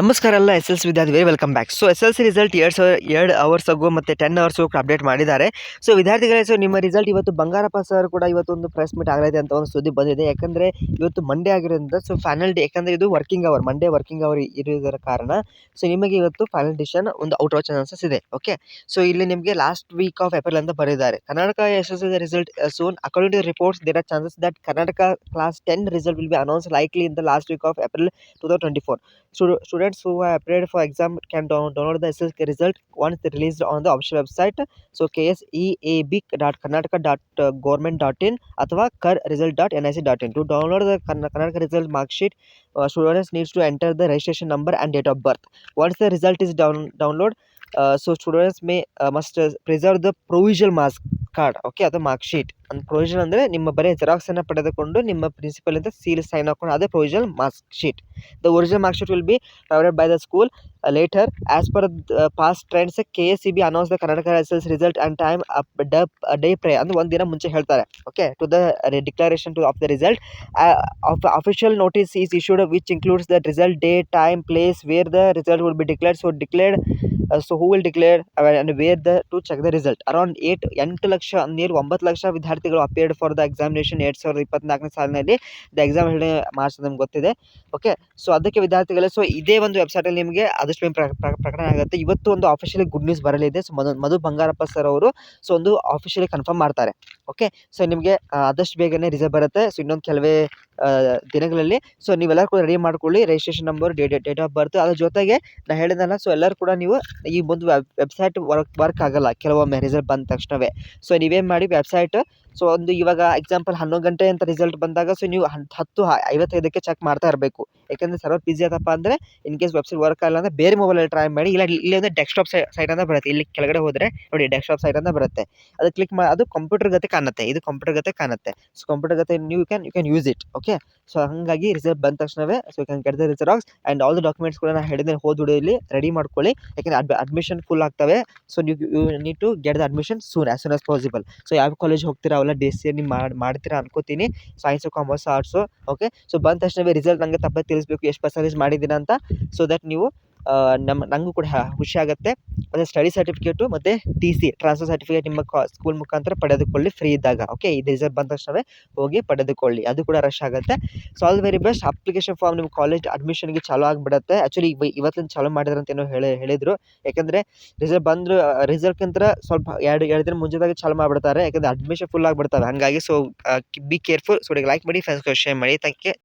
ನಮಸ್ಕಾರ ಎಲ್ಲ S L C ವಿದ್ಯಾರ್ಥಿ welcome back. So S L C result 2 hours ago ಮತ್ತು 10 ಅವರ್ಸ್ ಅಪ್ಡೇಟ್ ಮಾಡಿದ್ದಾರೆ. ಸೊ ವಿದ್ಯಾರ್ಥಿಗಳೇ, ಸೊ ನಿಮ್ಮ ರಿಸಲ್ಟ್ ಇವತ್ತು ಬಂಗಾರಪ್ಪ ಸರ್ ಕೂಡ ಇವತ್ತೊಂದು ಪ್ರೆಸ್ ಮೀಟ್ ಆಗಲಿದೆ ಅಂತ ಒಂದು ಸುದ್ದಿ ಬಂದಿದೆ. ಯಾಕಂದರೆ ಇವತ್ತು ಮಂಡೇ ಆಗಿರೋದ್ರಿಂದ ಸೊ ಫೈನಲ್ ಡೇ, ಯಾಕಂದರೆ ಇದು working hour, Monday working hour ಇರೋದರ ಕಾರಣ ಸೊ ನಿಮಗೆ ಇವತ್ತು ಫೈನಲ್ ಡಿಸಿಷನ್ ಒಂದು ಔಟ್ ಆಫ್ ಚಾನ್ಸಸ್ ಇದೆ. ಓಕೆ, ಸೊ ಇಲ್ಲಿ ನಿಮಗೆ ಲಾಸ್ಟ್ ವೀಕ್ ಆಫ್ ಏಪ್ರಿಲ್ ಅಂತ ಬರೆದಿದ್ದಾರೆ. Karnataka S L C result soon according to reports there are chances that Karnataka class 10 result will be announce likely in the last week of April 2024. Students who have applied for exam can download the SSLC result once released on the official website. So kseab.karnataka.government.in ಅಥವಾ karresult.nic.in. To download the Karnataka result mark sheet, students needs to enter the registration number and date of birth. Once the result is download, so students must preserve the provisional marks card, okay, ಅದು mark sheet. ಅಂದ್ provision ಅಂದರೆ ನಿಮ್ಮ ಬರೀ ಜೆರಾಕ್ಸನ್ನು ಪಡೆದುಕೊಂಡು ನಿಮ್ಮ ಪ್ರಿನ್ಸಿಪಲಿಂದ seal sign ಹಾಕೊಂಡು ಅದೇ provisional mark sheet. The original mark sheet will be provided by the school later. As per past trends, KSEB announce the Karnataka SSLC result and time day prior ಅಂದರೆ ಒಂದು ದಿನ ಮುಂಚೆ ಹೇಳ್ತಾರೆ. Okay, to the declaration of the result. Official notice is issued which includes the result day, time, place where the result will be declared. So declared, so who will declare and where the to check the result. Around 8 lakh ನೀರು 9 ಲಕ್ಷ ವಿದ್ಯಾರ್ಥಿಗಳು appeared for the examination 2024 ಸಾಲಿನಲ್ಲಿ. The exam ಹೇಳಿ March ನಮ್ಗೆ ಗೊತ್ತಿದೆ. Okay, so ಅದಕ್ಕೆ ವಿದ್ಯಾರ್ಥಿಗಳೇ, so ಇದೇ ಒಂದು ವೆಬ್ಸೈಟಲ್ಲಿ ನಿಮಗೆ ಆದಷ್ಟು ಪ್ರಕಟಣೆ ಆಗುತ್ತೆ. ಇವತ್ತು ಒಂದು ಆಫಿಷಿಯಲಿ ಗುಡ್ ನ್ಯೂಸ್ ಬರಲಿದೆ. ಸೊ ಮಧು ಬಂಗಾರಪ್ಪ ಸರ್ ಅವರು ಸೊ ಒಂದು ಆಫಿಷಿಯಲಿ ಕನ್ಫರ್ಮ್ ಮಾಡ್ತಾರೆ. ಓಕೆ, ಸೊ ನಿಮಗೆ ಆದಷ್ಟು ಬೇಗನೆ ರಿಸಲ್ಟ್ ಬರುತ್ತೆ. ಸೊ ಇನ್ನೊಂದು ಕೆಲವೇ ದಿನಗಳಲ್ಲಿ. ಸೊ ನೀವೆಲ್ಲರೂ ಕೂಡ ರೆಡಿ ಮಾಡ್ಕೊಳ್ಳಿ, registration number, date of birth. ಅದ್ರ ಜೊತೆಗೆ ನಾನು ಹೇಳಿದ್ನಲ್ಲ, ಸೊ ಎಲ್ಲರೂ ಕೂಡ ನೀವು ಈ ಒಂದು ವೆಬ್ಸೈಟ್ ವರ್ಕ್ ಆಗಲ್ಲ ಕೆಲವೊಮ್ಮೆ ರಿಸಲ್ಟ್ ಬಂದ ತಕ್ಷಣವೇ. ಸೊ ನೀವೇನು ಮಾಡಿ, ವೆಬ್ಸೈಟ್ ಸೊ ಒಂದು ಇವಾಗ ಎಕ್ಸಾಂಪಲ್ 11 ಗಂಟೆ ಅಂತ ರಿಸಲ್ಟ್ ಬಂದಾಗ ಸೊ ನೀವು 10:55ಕ್ಕೆ ಚೆಕ್ ಮಾಡ್ತಾ ಇರಬೇಕು. ಯಾಕೆಂದರೆ ಸರ್ವರ್ ಬಿಸಿ ಆತಪ್ಪ ಅಂದರೆ ಇನ್ ಕೇಸ್ ವೆಬ್ಸೈಟ್ ವರ್ಕ್ ಆಗಲ್ಲ ಅಂದರೆ ಬೇರೆ ಮೊಬೈಲಲ್ಲಿ ಟ್ರೈ ಮಾಡಿ. ಇಲ್ಲಿ ಒಂದು ಡೆಸ್ಕ್ಟಾಪ್ ಸೈಟ್ ಅಂತ ಬರುತ್ತೆ. ಇಲ್ಲಿ ಕೆಳಗಡೆ ಹೋದರೆ ನೋಡಿ ಡೆಸ್ಕ್ಟಾಪ್ ಸೈಟ್ ಅಂತ ಬರುತ್ತೆ. ಅದು ಕ್ಲಿಕ್ ಮಾಡಿ, ಅದು ಕಂಪ್ಯೂಟರ್ ಗತೆ ಕಾಣುತ್ತೆ. ಇದು ಕಂಪ್ಯೂಟರ್ ಗತೆ ಕಾಣುತ್ತೆ. ಸೊ ಕಂಪ್ಯೂಟರ್ ಗತೆ you can use it. Okay, so ಹಾಗಾಗಿ ರಿಸಲ್ಟ್ ಬಂದ ತಕ್ಷಣವೇ so you can get the results and all the documents ಕೂಡ ನಾನು ಹೇಳಿದ್ದೇನೆ ಇಲ್ಲಿ ರೆಡಿ ಮಾಡ್ಕೊಳ್ಳಿ. ಯಾಕೆಂದರೆ ಅಡ್ಮಿಷನ್ ಫುಲ್ ಆಗ್ತವೆ. So you need to get the admission as soon as possible. So ಯಾವ ಕಾಲೇಜ್ ಹೋಗ್ತೀರಾ ಅವೆಲ್ಲ DCA ನೀವು ಮಾಡ್ತೀರಾ ಅನ್ಕೋತೀನಿ, science, commerce, arts. Okay, so ಬಂದ ತಕ್ಷಣವೇ ರಿಸಲ್ಟ್ ನನಗೆ ತಪ್ಪದೆ ತಿಳಿಸ್ಬೇಕು ಎಷ್ಟು ಪರ್ಸೆಂಟೇಜ್ ಮಾಡಿದ್ದೀರಾ ಅಂತ. ಸೊ ದಟ್ ನೀವು ನನಗೂ ಕೂಡ ಖುಷಿ ಆಗುತ್ತೆ. ಮತ್ತು ಸ್ಟಡಿ ಸರ್ಟಿಫಿಕೇಟು ಮತ್ತು TC ಟ್ರಾನ್ಸ್ಫರ್ ಸರ್ಟಿಫಿಕೇಟ್ ನಿಮ್ಮ ಸ್ಕೂಲ್ ಮುಖಾಂತರ ಪಡೆದುಕೊಳ್ಳಿ ಫ್ರೀ ಇದ್ದಾಗ. ಓಕೆ, ಇದು ರಿಸಲ್ಟ್ ಬಂದ ತಕ್ಷಣವೇ ಹೋಗಿ ಪಡೆದುಕೊಳ್ಳಿ, ಅದು ಕೂಡ ರಶ್ ಆಗುತ್ತೆ. So all very best. Application form ನಿಮ್ಮ ಕಾಲೇಜ್ ಅಡ್ಮಿಷನ್ಗೆ ಚಾಲೂ ಆಗಿಬಿಡುತ್ತೆ. ಆ್ಯಕ್ಚುಲಿ ಇವತ್ತಿನ ಚಾಲೂ ಮಾಡಿದ್ರು ಅಂತ ಏನೋ ಹೇಳಿದರು. ಯಾಕೆಂದರೆ ರಿಸಲ್ಟ್ ಬಂದರೂ ರಿಸಲ್ಟ್ಗಿಂತ ಸ್ವಲ್ಪ ಎರಡು ದಿನ ಮುಂಚಿತವಾಗಿ ಚಾಲೂ ಮಾಡಿಬಿಡ್ತಾರೆ. ಯಾಕೆಂದರೆ ಅಡ್ಮಿಷನ್ ಫುಲ್ ಆಗಿಬಿಡ್ತವೆ. ಹಾಗಾಗಿ so be careful. So like ಮಾಡಿ, ಫ್ರೆಂಡ್ಸ್ಗೆ ಶೇರ್ ಮಾಡಿ. Thank you.